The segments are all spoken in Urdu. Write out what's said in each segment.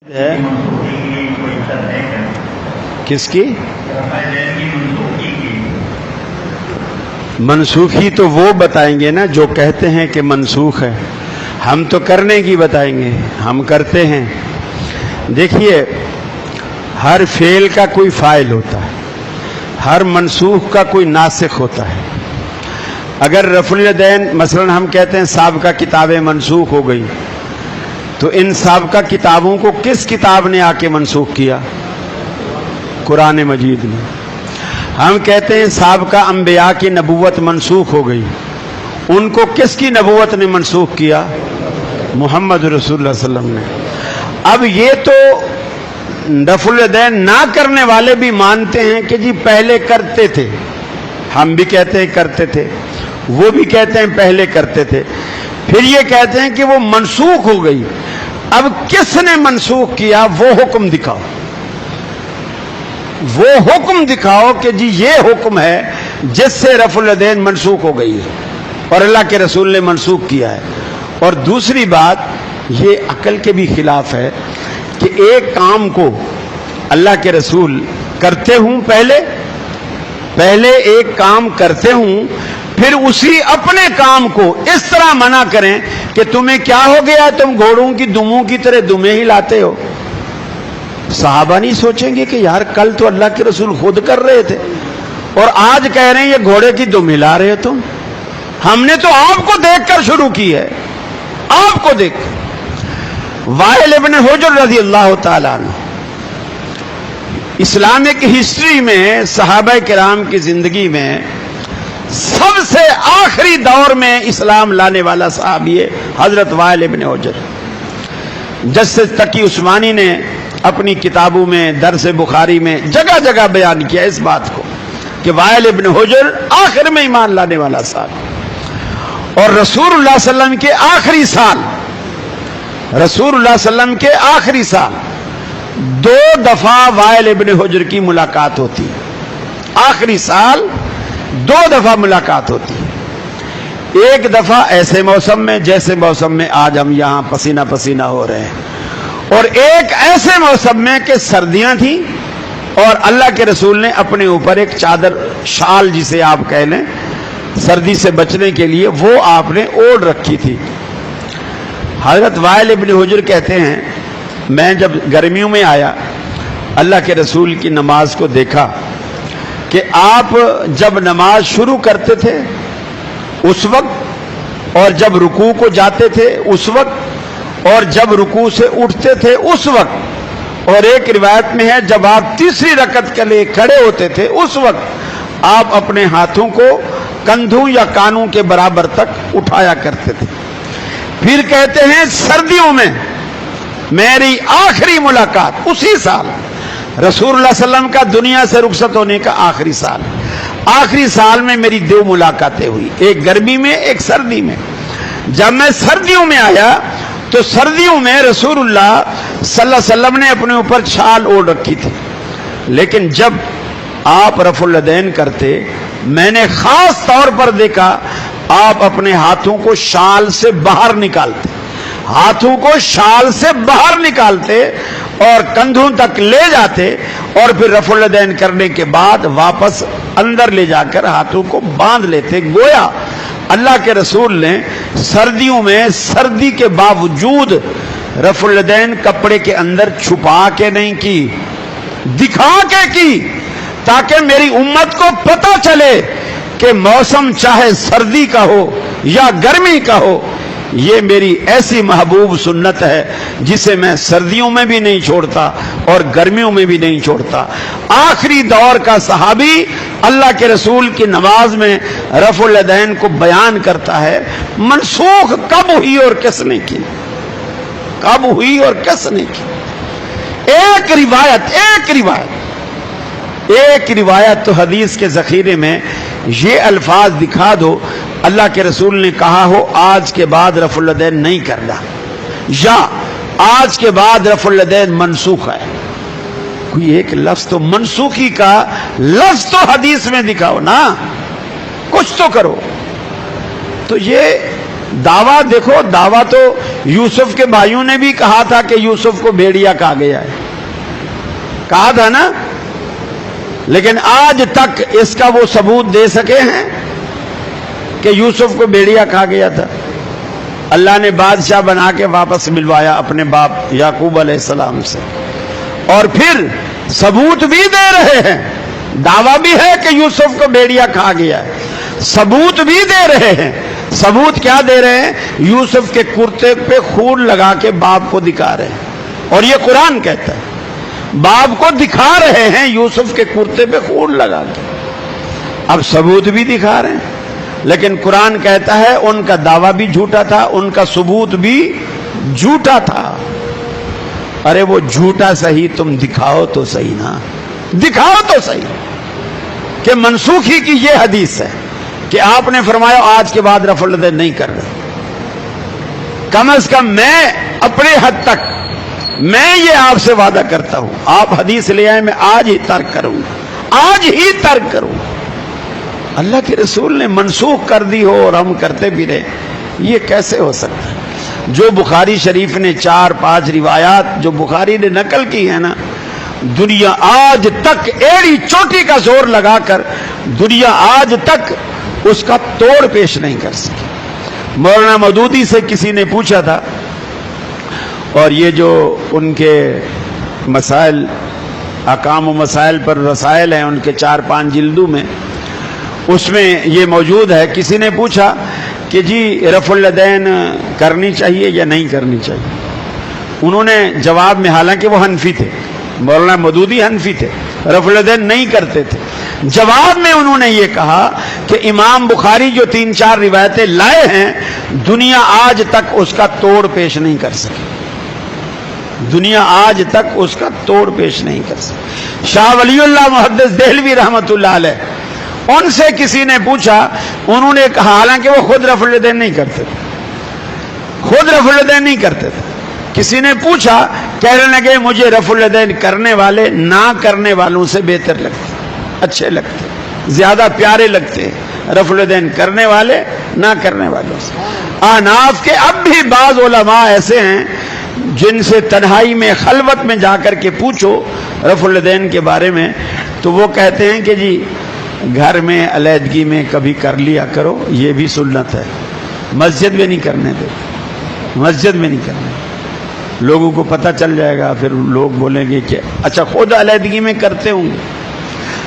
ہے کس کی منسوخی؟ تو وہ بتائیں گے نا جو کہتے ہیں کہ منسوخ ہے. ہم تو کرنے کی بتائیں گے، ہم کرتے ہیں. دیکھیے، ہر فعل کا کوئی فاعل ہوتا ہے، ہر منسوخ کا کوئی ناسخ ہوتا ہے. اگر رفع الیدین مثلا ہم کہتے ہیں سابقہ کتابیں منسوخ ہو گئی، تو ان سابقہ کتابوں کو کس کتاب نے آ کے منسوخ کیا؟ قرآن مجید نے. ہم کہتے ہیں سابقہ انبیاء کی نبوت منسوخ ہو گئی، ان کو کس کی نبوت نے منسوخ کیا؟ محمد رسول اللہ صلی اللہ علیہ وسلم نے. اب یہ تو رفع الیدین نہ کرنے والے بھی مانتے ہیں کہ جی پہلے کرتے تھے، ہم بھی کہتے ہیں کرتے تھے، وہ بھی کہتے ہیں پہلے کرتے تھے. پھر یہ کہتے ہیں کہ وہ منسوخ ہو گئی. اب کس نے منسوخ کیا وہ حکم دکھاؤ، وہ حکم دکھاؤ کہ جی یہ حکم ہے جس سے رفع الیدین منسوخ ہو گئی ہے اور اللہ کے رسول نے منسوخ کیا ہے. اور دوسری بات یہ عقل کے بھی خلاف ہے کہ ایک کام کو اللہ کے رسول کرتے ہوں، پہلے ایک کام کرتے ہوں، پھر اسی اپنے کام کو اس طرح منع کریں کہ تمہیں کیا ہو گیا، تم گھوڑوں کی دموں کی طرح دمیں ہی لاتے ہو. صحابہ نہیں سوچیں گے کہ یار کل تو اللہ کے رسول خود کر رہے تھے اور آج کہہ رہے ہیں یہ گھوڑے کی دم ہلا رہے تم؟ ہم نے تو آپ کو دیکھ کر شروع کی ہے، آپ کو دیکھ. وائل ابن حجر رضی اللہ تعالیٰ عنہ اسلامک ہسٹری میں، صحابہ کرام کی زندگی میں سب سے آخری دور میں اسلام لانے والا صحابی ہے حضرت وائل ابن حجر. جسٹس تقی عثمانی نے اپنی کتابوں میں، درس بخاری میں جگہ جگہ بیان کیا اس بات کو کہ وائل ابن حجر آخر میں ایمان لانے والا صحابی. اور رسول اللہ صلی اللہ علیہ وسلم کے آخری سال، رسول اللہ صلی اللہ علیہ وسلم کے آخری سال 2 دفعہ وائل ابن حجر کی ملاقات ہوتی. آخری سال 2 دفعہ ملاقات ہوتی. ایک دفعہ ایسے موسم میں جیسے موسم میں آج ہم یہاں پسینہ پسینہ ہو رہے ہیں، اور ایک ایسے موسم میں کہ سردیاں تھیں اور اللہ کے رسول نے اپنے اوپر ایک چادر، شال جسے آپ کہہ لیں، سردی سے بچنے کے لیے وہ آپ نے اوڑھ رکھی تھی. حضرت وائل ابن حجر کہتے ہیں میں جب گرمیوں میں آیا، اللہ کے رسول کی نماز کو دیکھا کہ آپ جب نماز شروع کرتے تھے اس وقت، اور جب رکوع کو جاتے تھے اس وقت، اور جب رکوع سے اٹھتے تھے اس وقت، اور ایک روایت میں ہے جب آپ تیسری رکعت کے لیے کھڑے ہوتے تھے اس وقت آپ اپنے ہاتھوں کو کندھوں یا کانوں کے برابر تک اٹھایا کرتے تھے. پھر کہتے ہیں سردیوں میں میری آخری ملاقات اسی سال، رسول اللہ صلی اللہ علیہ وسلم کا دنیا سے رخصت ہونے کا آخری سال، آخری سال میں میری 2 ملاقاتیں ہوئی، ایک گرمی میں ایک سردی میں. جب میں سردیوں میں آیا تو سردیوں میں رسول اللہ صلی اللہ علیہ وسلم نے اپنے اوپر چھال اوڑھ رکھی تھی، لیکن جب آپ رفع الیدین کرتے میں نے خاص طور پر دیکھا آپ اپنے ہاتھوں کو شال سے باہر نکالتے، ہاتھوں کو شال سے باہر نکالتے اور کندھوں تک لے جاتے، اور پھر رفع الیدین کرنے کے بعد واپس اندر لے جا کر ہاتھوں کو باندھ لیتے. گویا اللہ کے رسول نے سردیوں میں سردی کے باوجود رفع الیدین کپڑے کے اندر چھپا کے نہیں کی، دکھا کے کی، تاکہ میری امت کو پتہ چلے کہ موسم چاہے سردی کا ہو یا گرمی کا ہو، یہ میری ایسی محبوب سنت ہے جسے میں سردیوں میں بھی نہیں چھوڑتا اور گرمیوں میں بھی نہیں چھوڑتا. آخری دور کا صحابی اللہ کے رسول کی نماز میں رفع الیدین کو بیان کرتا ہے. منسوخ کب ہوئی اور کس نے کی؟ کب ہوئی اور کس نے کی؟ ایک روایت تو حدیث کے ذخیرے میں یہ الفاظ دکھا دو اللہ کے رسول نے کہا ہو آج کے بعد رفع الیدین نہیں کرنا، یا آج کے بعد رفع الیدین منسوخ ہے. کوئی ایک لفظ تو منسوخی کا لفظ تو حدیث میں دکھاؤ نا، کچھ تو کرو. تو یہ دعویٰ دیکھو، دعویٰ تو یوسف کے بھائیوں نے بھی کہا تھا کہ یوسف کو بھیڑیا کہا گیا ہے، کہا تھا نا، لیکن آج تک اس کا وہ ثبوت دے سکے ہیں کہ یوسف کو بھیڑیا کہا گیا تھا؟ اللہ نے بادشاہ بنا کے واپس ملوایا اپنے باپ یعقوب علیہ السلام سے، اور پھر ثبوت بھی دے رہے ہیں، دعویٰ بھی ہے کہ یوسف کو بھیڑیا کہا گیا ہے، ثبوت بھی دے رہے ہیں۔ ثبوت کیا دے رہے ہیں؟ یوسف کے کرتے پہ خون لگا کے باپ کو دکھا رہے ہیں، اور یہ قرآن کہتا ہے باپ کو دکھا رہے ہیں یوسف کے کرتے پہ خون لگا کے۔ اب ثبوت بھی دکھا رہے ہیں، لیکن قرآن کہتا ہے ان کا دعویٰ بھی جھوٹا تھا، ان کا ثبوت بھی جھوٹا تھا۔ ارے وہ جھوٹا صحیح، تم دکھاؤ تو صحیح نا، دکھاؤ تو صحیح کہ منسوخی کی یہ حدیث ہے کہ آپ نے فرمایا آج کے بعد رفع الیدین نہیں کر رہے۔ کم از کم میں اپنے حد تک میں یہ آپ سے وعدہ کرتا ہوں، آپ حدیث لے آئے میں آج ہی ترک کروں گا، آج ہی ترک کروں گا۔ اللہ کے رسول نے منسوخ کر دی ہو اور ہم کرتے بھی رہے، یہ کیسے ہو سکتا ہے؟ جو بخاری شریف نے 4-5 روایات جو بخاری نے نقل کی ہے نا، دنیا آج تک ایڑی چوٹی کا زور لگا کر دنیا آج تک اس کا توڑ پیش نہیں کر سکی۔ مولانا مودودی سے کسی نے پوچھا تھا، اور یہ جو ان کے مسائل، احکام و مسائل پر رسائل ہیں ان کے 4-5 جلدوں میں، اس میں یہ موجود ہے، کسی نے پوچھا کہ جی رفع الیدین کرنی چاہیے یا نہیں کرنی چاہیے؟ انہوں نے جواب میں، حالانکہ وہ حنفی تھے، مولانا مودودی حنفی تھے، رفع الیدین نہیں کرتے تھے، جواب میں انہوں نے یہ کہا کہ امام بخاری جو 3-4 روایتیں لائے ہیں، دنیا آج تک اس کا توڑ پیش نہیں کر سکی، دنیا آج تک اس کا توڑ پیش نہیں کر سکی۔ شاہ ولی اللہ محدث دہلوی رحمت اللہ علیہ، ان سے کسی نے پوچھا، انہوں نے کہا، حالانکہ وہ خود رفع الیدین نہیں کرتے تھے، خود رفع الیدین نہیں کرتے تھے، کسی نے پوچھا، کہنے لگے مجھے رفع الیدین کرنے والے نہ کرنے والوں سے بہتر لگتے، اچھے لگتے، زیادہ پیارے لگتے رفع الیدین کرنے والے نہ کرنے والوں سے۔ احناف کے اب بھی بعض علماء ایسے ہیں جن سے تنہائی میں خلوت میں جا کر کے پوچھو رفع الیدین کے بارے میں، تو وہ کہتے ہیں کہ جی گھر میں علیحدگی میں کبھی کر لیا کرو، یہ بھی سنت ہے، مسجد میں نہیں کرنے دیتے، مسجد میں نہیں کرنے، لوگوں کو پتہ چل جائے گا، پھر لوگ بولیں گے کہ اچھا خود علیحدگی میں کرتے ہوں گے۔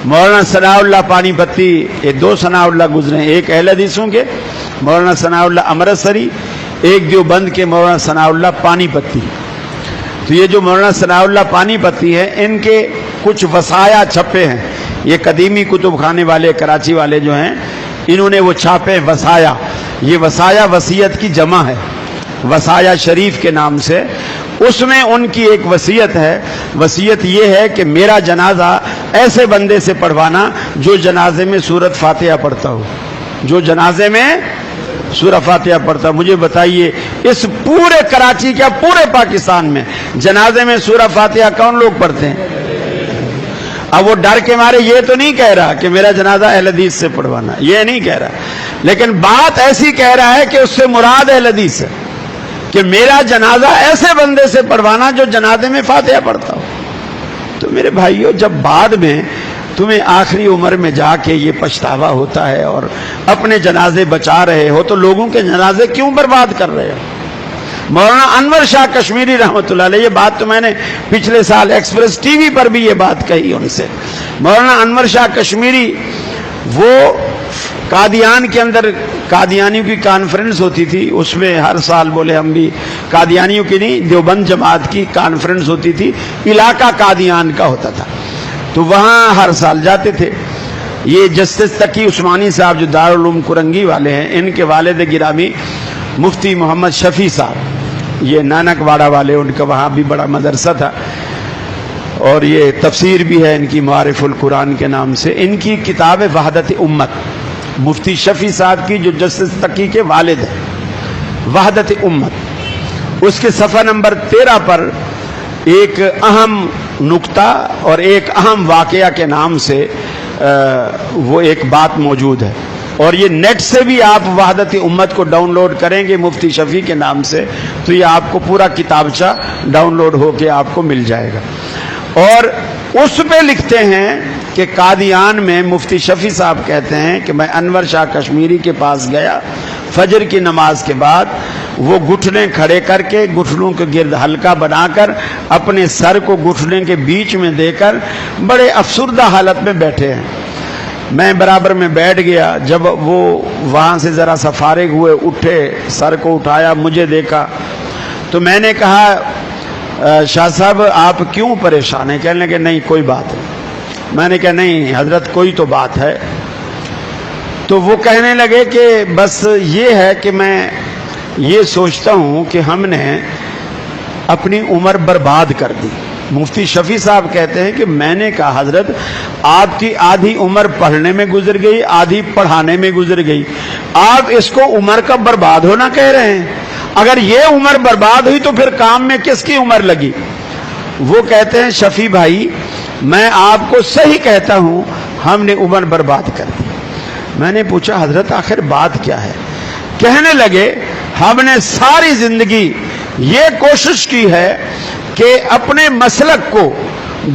مولانا ثناء اللہ پانی پتی، یہ 2 ثناء اللہ گزرے، ایک اہل حدیثوں کے مولانا ثناء اللہ امرتسری، ایک دیوبند کے مولانا ثناء اللہ پانی پتی۔ تو یہ جو مولانا ثناء اللہ پانی پتی ہے، ان کے کچھ وصایا چھپے ہیں، یہ قدیمی کتب خانے والے کراچی والے جو ہیں، انہوں نے وہ چھاپے وصایا، یہ وصایا وصیت کی جمع ہے، وصایا شریف کے نام سے، اس میں ان کی ایک وصیت ہے، وصیت یہ ہے کہ میرا جنازہ ایسے بندے سے پڑھوانا جو جنازے میں سورۃ فاتحہ پڑھتا ہو، جو جنازے میں سورۃ فاتحہ پڑھتا۔ مجھے بتائیے اس پورے کراچی کیا پورے پاکستان میں جنازے میں سورۃ فاتحہ کون لوگ پڑھتے ہیں؟ اب وہ ڈر کے مارے یہ تو نہیں کہہ رہا کہ میرا جنازہ اہل حدیث سے پڑھوانا، یہ نہیں کہہ رہا، لیکن بات ایسی کہہ رہا ہے کہ اس سے مراد اہل حدیث ہے، کہ میرا جنازہ ایسے بندے سے پڑھوانا جو جنازے میں فاتحہ پڑھتا ہو۔ تو میرے بھائیو، جب بعد میں تمہیں آخری عمر میں جا کے یہ پچھتاوا ہوتا ہے اور اپنے جنازے بچا رہے ہو، تو لوگوں کے جنازے کیوں برباد کر رہے ہو؟ مولانا انور شاہ کشمیری رحمۃ اللہ علیہ، یہ بات تو میں نے پچھلے سال ایکسپریس ٹی وی پر بھی یہ بات کہی ان سے۔ مولانا انور شاہ کشمیری، وہ قادیان کے اندر قادیانیوں کی کانفرنس ہوتی تھی، اس میں ہر سال بولے ہم بھی، قادیانیوں کی نہیں، دیوبند جماعت کی کانفرنس ہوتی تھی، علاقہ قادیان کا ہوتا تھا، تو وہاں ہر سال جاتے تھے۔ یہ جسٹس تقی عثمانی صاحب جو دارالعلوم کرنگی والے ہیں، ان کے والد گرامی مفتی محمد شفیع صاحب، یہ نانک واڑہ والے، ان کا وہاں بھی بڑا مدرسہ تھا، اور یہ تفسیر بھی ہے ان کی معارف القرآن کے نام سے۔ ان کی کتاب وحدت امت، مفتی شفیع صاحب کی جو جسٹس تقی کے والد ہیں، وحدت امت، اس کے صفحہ نمبر 13 پر ایک اہم نکتہ اور ایک اہم واقعہ کے نام سے وہ ایک بات موجود ہے، اور یہ نیٹ سے بھی آپ وحدت امت کو ڈاؤن لوڈ کریں گے مفتی شفیع کے نام سے تو یہ آپ کو پورا کتابچہ ڈاؤن لوڈ ہو کے آپ کو مل جائے گا. اور اس پہ لکھتے ہیں کہ قادیان میں مفتی شفیع صاحب کہتے ہیں کہ میں انور شاہ کشمیری کے پاس گیا فجر کی نماز کے بعد. وہ گھٹنے کھڑے کر کے گھٹنوں کے گرد حلقہ بنا کر اپنے سر کو گھٹنے کے بیچ میں دے کر بڑے افسردہ حالت میں بیٹھے ہیں. میں برابر میں بیٹھ گیا. جب وہ وہاں سے ذرا سا فارغ ہوئے, اٹھے, سر کو اٹھایا, مجھے دیکھا تو میں نے کہا شاہ صاحب آپ کیوں پریشان ہیں؟ کہنے لگے نہیں کوئی بات نہیں. میں نے کہا نہیں حضرت کوئی تو بات ہے. تو وہ کہنے لگے کہ بس یہ ہے کہ میں یہ سوچتا ہوں کہ ہم نے اپنی عمر برباد کر دی. مفتی شفیع صاحب کہتے ہیں کہ میں نے کہا حضرت آپ کی آدھی عمر پڑھنے میں گزر گئی, آدھی پڑھانے میں گزر گئی, آپ اس کو عمر کا برباد ہونا کہہ رہے ہیں. اگر یہ عمر برباد ہوئی تو پھر کام میں کس کی عمر لگی؟ وہ کہتے ہیں شفیع بھائی میں آپ کو صحیح کہتا ہوں, ہم نے عمر برباد کر دی. میں نے پوچھا حضرت آخر بات کیا ہے؟ کہنے لگے ہم نے ساری زندگی یہ کوشش کی ہے کہ اپنے مسلک کو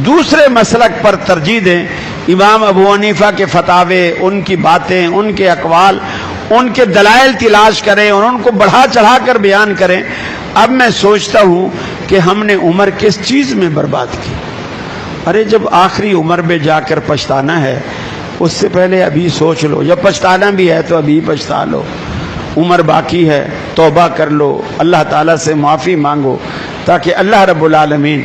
دوسرے مسلک پر ترجیح دیں. امام ابو حنیفہ کے فتاوے, ان کی باتیں, ان کے اقوال, ان کے دلائل تلاش کریں اور ان کو بڑھا چڑھا کر بیان کریں. اب میں سوچتا ہوں کہ ہم نے عمر کس چیز میں برباد کی. ارے جب آخری عمر میں جا کر پچھتانا ہے اس سے پہلے ابھی سوچ لو, یا پچھتانا بھی ہے تو ابھی پچھتا لو. عمر باقی ہے, توبہ کر لو, اللہ تعالیٰ سے معافی مانگو تاکہ اللہ رب العالمین